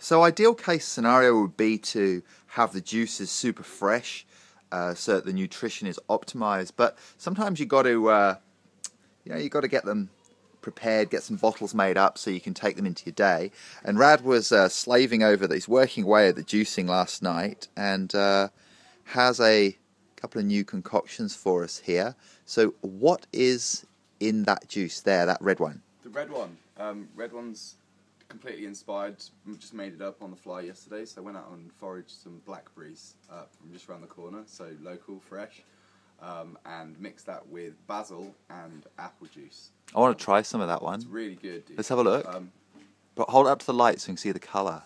So ideal case scenario would be to have the juices super fresh, so that the nutrition is optimized. But sometimes you got to, you got to get them prepared, get some bottles made up so you can take them into your day. And Rad was slaving over these, working away at the juicing last night, and has a couple of new concoctions for us here. So what is in that juice there, that red one? The red one. Red one's completely inspired. Just made it up on the fly yesterday. So I went out and foraged some blackberries from just around the corner, so local, fresh, and mixed that with basil and apple juice. I want to try some of that one. It's really good, dude. Let's have a look. But hold it up to the light so you can see the colour.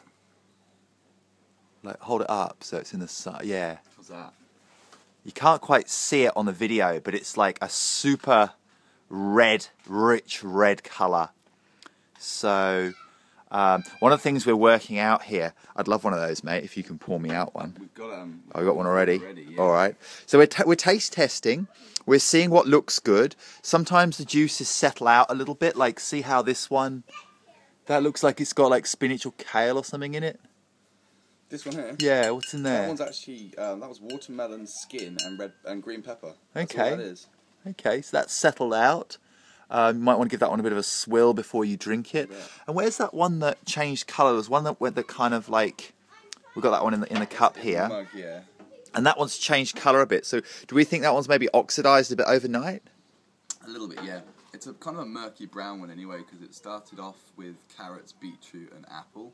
Like, hold it up so it's in the sun. Yeah. What's that? You can't quite see it on the video, but it's like a super red, rich red colour. So, one of the things we're working out here, I'd love one of those, mate, if you can pour me out one. We've got I've got one already. Yeah. All right. So we're taste testing. We're seeing what looks good. Sometimes the juices settle out a little bit. Like, see how this one, that looks like it's got like spinach or kale or something in it. This one here? Yeah, what's in there? That one's actually, that was watermelon skin and red and green pepper. That's Okay. all that is. Okay, so that's settled out. You might want to give that one a bit of a swill before you drink it. Yeah. And where's that one that changed colour? There's one that went the kind of like, we've got that one in the cup here. Mug, yeah. And that one's changed colour a bit. So do we think that one's maybe oxidised a bit overnight? A little bit, yeah. It's a kind of a murky brown one anyway, because it started off with carrots, beetroot, and apple.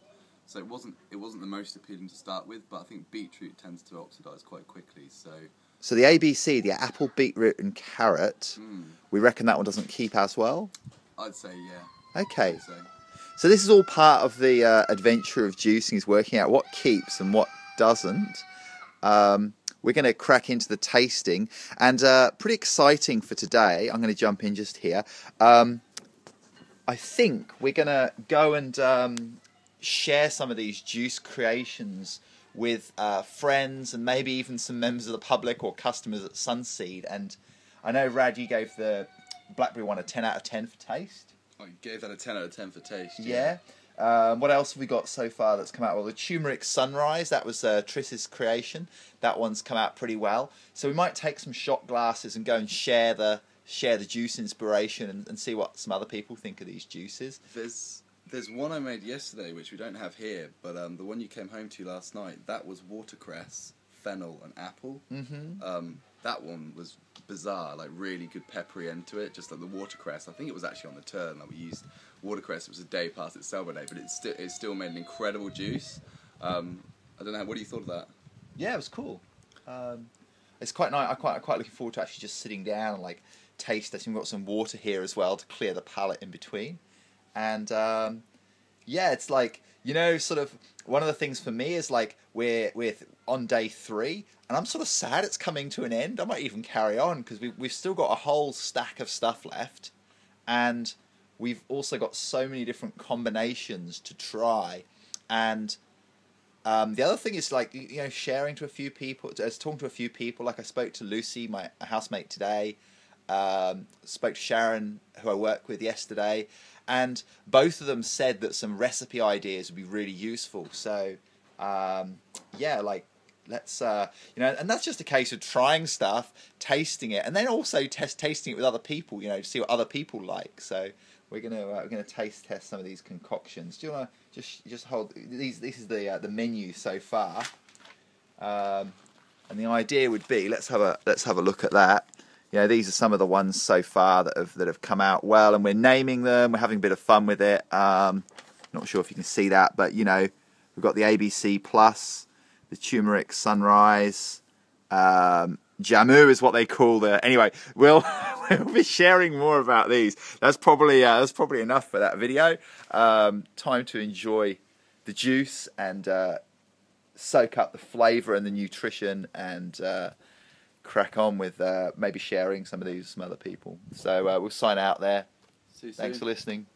So it wasn't the most appealing to start with, but I think beetroot tends to oxidise quite quickly. So the ABC, the apple, beetroot, and carrot, we reckon that one doesn't keep as well? I'd say yeah. Okay. I'd say. So this is all part of the adventure of juicing, is working out what keeps and what doesn't. We're going to crack into the tasting, and pretty exciting for today. I'm going to jump in just here. I think we're going to go and share some of these juice creations with friends and maybe even some members of the public or customers at Sunseed. And I know, Rad, you gave the blackberry one a 10 out of 10 for taste. I gave that a 10 out of 10 for taste. Yeah. What else have we got so far that's come out? Well, the turmeric sunrise, that was Triss's creation. That one's come out pretty well. So we might take some shot glasses and go and share the juice inspiration and see what some other people think of these juices. There's one I made yesterday which we don't have here, but the one you came home to last night, that was watercress, fennel, and apple. Mm-hmm. That one was bizarre, like really good peppery end to it, just like the watercress. I think it was actually on the turn, like we used watercress. It was a day past its sell-by date, but it still made an incredible juice. I don't know, what do you thought of that? Yeah, it was cool. It's quite nice. I'm quite looking forward to actually just sitting down and like taste it. We've got some water here as well to clear the palate in between. And yeah, it's like, sort of one of the things for me is like we're on day 3, and I'm sort of sad it's coming to an end. I might even carry on because we've still got a whole stack of stuff left, and we've also got so many different combinations to try. And the other thing is like sharing to a few people, talking to a few people. Like I spoke to Lucy, my housemate, today. Spoke to Sharon, who I work with, yesterday, and both of them said that some recipe ideas would be really useful. So yeah, like let's and that's just a case of trying stuff, tasting it, and then also tasting it with other people, to see what other people like. So we're gonna taste test some of these concoctions. Do you want to just hold these? This is the menu so far, and the idea would be let's have a look at that. These are some of the ones so far that have come out well, and we're naming them. We're having a bit of fun with it. Not sure if you can see that, but we've got the ABC Plus, the turmeric sunrise, Jamu is what they call the. Anyway, we'll be sharing more about these. That's probably enough for that video. Time to enjoy the juice and soak up the flavour and the nutrition and. Crack on with maybe sharing some of these with some other people. So we'll sign out there. See you soon. Thanks for listening.